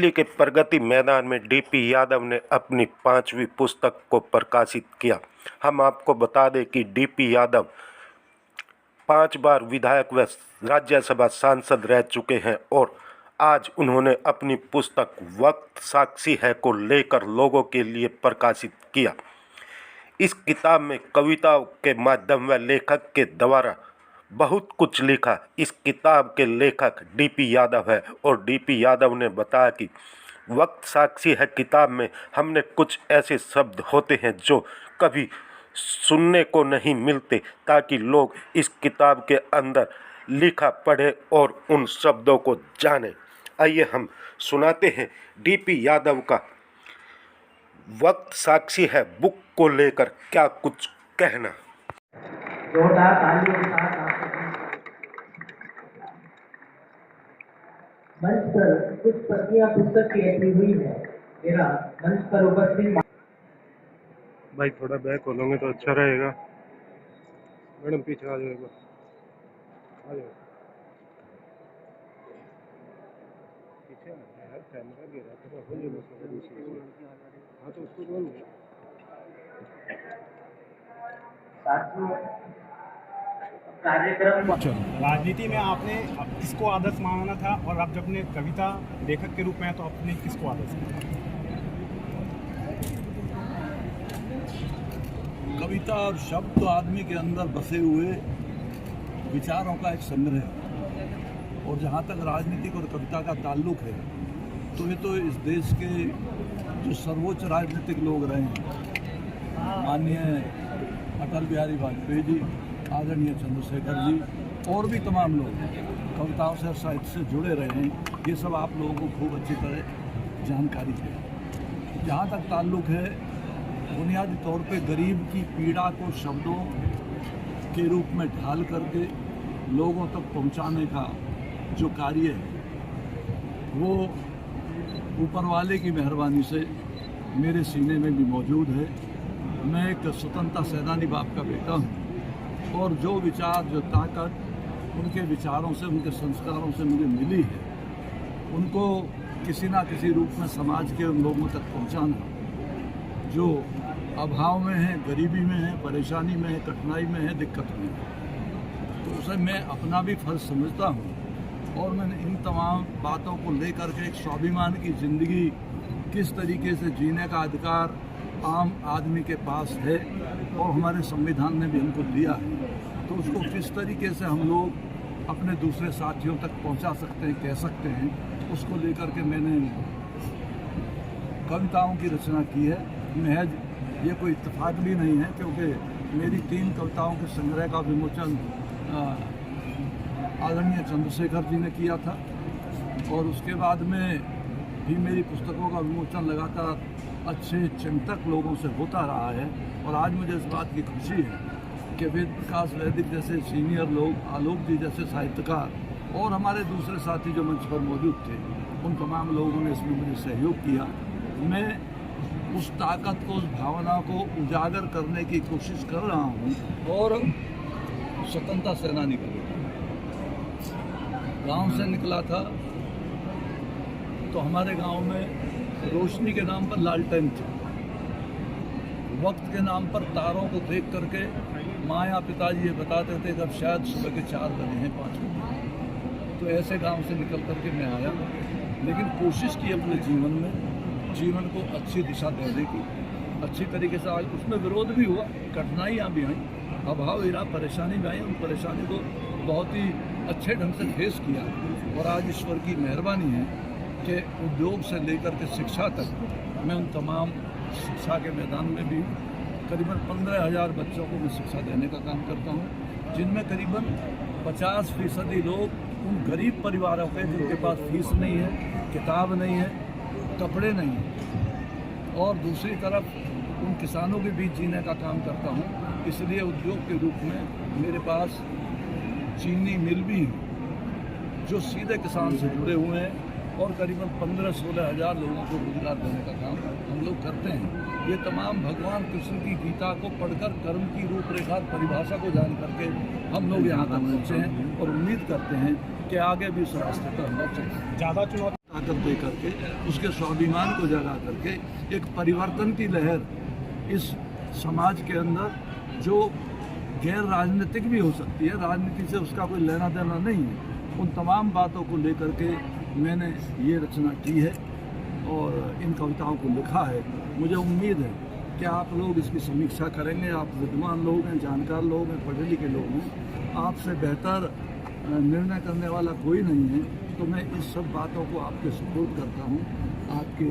दिल्ली के प्रगति मैदान में डीपी यादव ने अपनी 5वीं पुस्तक को प्रकाशित किया। हम आपको बता दें कि डीपी यादव 5 बार विधायक व राज्यसभा सांसद रह चुके हैं और आज उन्होंने अपनी पुस्तक वक्त साक्षी है को लेकर लोगों के लिए प्रकाशित किया। इस किताब में कविताओं के माध्यम व लेखक के द्वारा बहुत कुछ लिखा। इस किताब के लेखक डीपी यादव है और डीपी यादव ने बताया कि वक्त साक्षी है किताब में हमने कुछ ऐसे शब्द होते हैं जो कभी सुनने को नहीं मिलते, ताकि लोग इस किताब के अंदर लिखा पढ़े और उन शब्दों को जाने। आइए हम सुनाते हैं डीपी यादव का वक्त साक्षी है बुक को लेकर क्या कुछ कहना। जोरदार तालियों के साथ मंच पर कुछ प्रतियां पुस्तक की एंट्री हुई है। मेरा मंच पर उपस्थित भाई थोड़ा बैक हो लोगे तो अच्छा रहेगा। मैडम पीछे आ जाएगा, आ जाओ पीछे आ यार, कैमरा गिरा तो हो जाएगा। हाँ तो उसको बोल कार्यक्रम राजनीति में आपने किसको आदर्श माना था और आप जब अपने कविता लेखक के रूप में हैं तो आपने किसको आदर्श माना? कविता और शब्द तो आदमी के अंदर बसे हुए विचारों का एक संग्रह है, और जहाँ तक राजनीतिक और कविता का ताल्लुक है तो ये तो इस देश के जो सर्वोच्च राजनीतिक लोग रहे हैं, माननीय अटल बिहारी वाजपेयी जी, आदरणीय चंद्रशेखर जी और भी तमाम लोग कविताओं से साहित्य से जुड़े रहे हैं। ये सब आप लोगों को खूब अच्छी तरह जानकारी है। जहाँ तक ताल्लुक है, बुनियादी तौर पे गरीब की पीड़ा को शब्दों के रूप में ढाल करके लोगों तक पहुँचाने का जो कार्य है वो ऊपर वाले की मेहरबानी से मेरे सीने में भी मौजूद है। मैं एक स्वतंत्रता सेनानी बाप का बेटा हूँ और जो विचार जो ताकत उनके विचारों से, उनके संस्कारों से मुझे मिली है, उनको किसी ना किसी रूप में समाज के उन लोगों तक पहुंचाना जो अभाव में है, गरीबी में है, परेशानी में है, कठिनाई में है, दिक्कत में है, तो उसे मैं अपना भी फर्ज समझता हूँ। और मैंने इन तमाम बातों को लेकर के एक स्वाभिमान की ज़िंदगी किस तरीके से जीने का अधिकार आम आदमी के पास है और हमारे संविधान ने भी हमको दिया है, तो उसको किस तरीके से हम लोग अपने दूसरे साथियों तक पहुंचा सकते हैं, कह सकते हैं, उसको लेकर के मैंने कविताओं की रचना की है। महज ये कोई इत्तेफाक भी नहीं है, क्योंकि मेरी 3 कविताओं के संग्रह का विमोचन आदरणीय चंद्रशेखर जी ने किया था और उसके बाद में भी मेरी पुस्तकों का विमोचन लगातार अच्छे चिंतक लोगों से होता रहा है। और आज मुझे इस बात की खुशी है कि वेद प्रकाश वैदिक जैसे सीनियर लोग, आलोक जी जैसे साहित्यकार और हमारे दूसरे साथी जो मंच पर मौजूद थे, उन तमाम लोगों ने इसमें मुझे सहयोग किया। मैं उस ताकत को, उस भावना को उजागर करने की कोशिश कर रहा हूँ। और स्वतंत्रता सेनानी का गाँव से निकला था तो हमारे गांव में रोशनी के नाम पर लालटेन थे, वक्त के नाम पर तारों को देख करके माँ या पिताजी ये बताते थे कि अब शायद सुबह के 4 बजे हैं, 5 बजे। तो ऐसे गांव से निकल करके मैं आया, लेकिन कोशिश की अपने जीवन को अच्छी दिशा देने की, अच्छी तरीके से। आज उसमें विरोध भी हुआ, कठिनाइयाँ भी आई, अभाव इरा परेशानी भी आई, उन परेशानी को बहुत ही अच्छे ढंग से फेस किया। और आज ईश्वर की मेहरबानी है कि उद्योग से लेकर के शिक्षा तक मैं उन तमाम शिक्षा के मैदान में भी करीबन 15,000 बच्चों को मैं शिक्षा देने का काम करता हूँ, जिनमें करीबन 50% लोग उन गरीब परिवारों के जिनके पास फीस नहीं है, किताब नहीं है, कपड़े नहीं हैं। और दूसरी तरफ उन किसानों के बीच जीने का काम करता हूँ। इसलिए उद्योग के रूप में मेरे पास चीनी मिल भी है जो सीधे किसान से जुड़े हुए हैं और करीबन 15-16 हज़ार लोगों को रोजगार देने का काम हम लोग करते हैं। ये तमाम भगवान कृष्ण की गीता को पढ़कर कर्म की रूपरेखा परिभाषा को जान करके हम लोग यहाँ तक पहुँचे हैं और उम्मीद करते हैं कि आगे भी इस रास्ते पर हम लोग चलें। ज़्यादा चुनौती ताकत दे करके, उसके स्वाभिमान को जगा करके एक परिवर्तन की लहर इस समाज के अंदर, जो गैर राजनीतिक भी हो सकती है, राजनीति से उसका कोई लेना देना नहीं है, उन तमाम बातों को लेकर के मैंने ये रचना की है और इन कविताओं को लिखा है। मुझे उम्मीद है कि आप लोग इसकी समीक्षा करेंगे। आप विद्वान लोग हैं, जानकार लोग हैं, पढ़े लिखे लोग हैं, आपसे बेहतर निर्णय करने वाला कोई नहीं है। तो मैं इस सब बातों को आपके सपोर्ट करता हूँ, आपके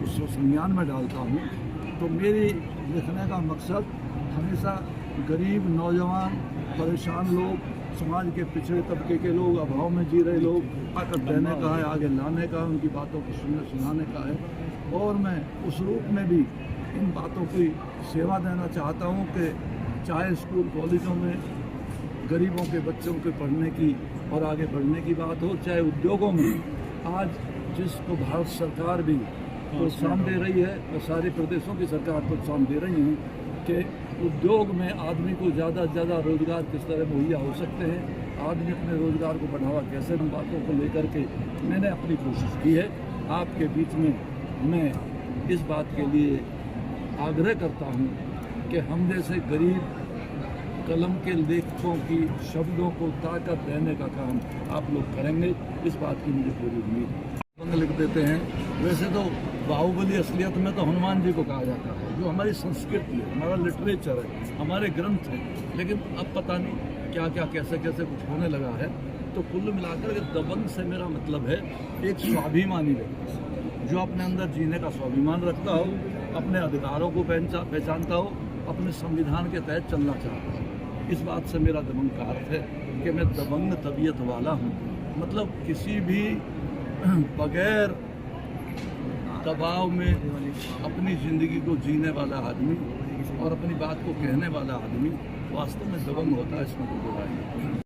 उस संज्ञान में डालता हूँ। तो मेरी लिखने का मकसद हमेशा गरीब, नौजवान, परेशान लोग, समाज के पिछड़े तबके के लोग, अभाव में जी रहे लोग, ताकत देने का है, आगे लाने का है, उनकी बातों को सुनाने का है। और मैं उस रूप में भी इन बातों की सेवा देना चाहता हूँ कि चाहे स्कूल कॉलेजों में गरीबों के बच्चों के पढ़ने की और आगे बढ़ने की बात हो, चाहे उद्योगों में आज जिसको भारत सरकार भी प्रोत्साहन दे रही है और सारे प्रदेशों की सरकार प्रोत्साहन दे रही हैं कि उद्योग में आदमी को ज़्यादा से ज़्यादा रोजगार किस तरह मुहैया हो सकते हैं, आदमी अपने रोजगार को बढ़ावा कैसे, उन बातों को लेकर के मैंने अपनी कोशिश की है। आपके बीच में मैं इस बात के लिए आग्रह करता हूँ कि हम जैसे गरीब कलम के लेखकों की शब्दों को ताकत देने का काम आप लोग करेंगे, इस बात की मुझे पूरी उम्मीद है। दबंग लिख देते हैं। वैसे तो बाहुबली असलियत में तो हनुमान जी को कहा जाता है, जो हमारी संस्कृति है, हमारा लिटरेचर है, हमारे ग्रंथ हैं, लेकिन अब पता नहीं क्या क्या कैसे कैसे कुछ होने लगा है। तो कुल मिलाकर के दबंग से मेरा मतलब है एक स्वाभिमानी व्यक्ति जो अपने अंदर जीने का स्वाभिमान रखता हो, अपने अधिकारों को पहचानता हो, अपने संविधान के तहत चलना चाहता हो। इस बात से मेरा दबंग का अर्थ है कि मैं दबंग तबीयत वाला हूँ, मतलब किसी भी बगैर दबाव में अपनी ज़िंदगी को जीने वाला आदमी और अपनी बात को कहने वाला आदमी वास्तव में दबंग होता है, इसमें कोई बुराई नहीं।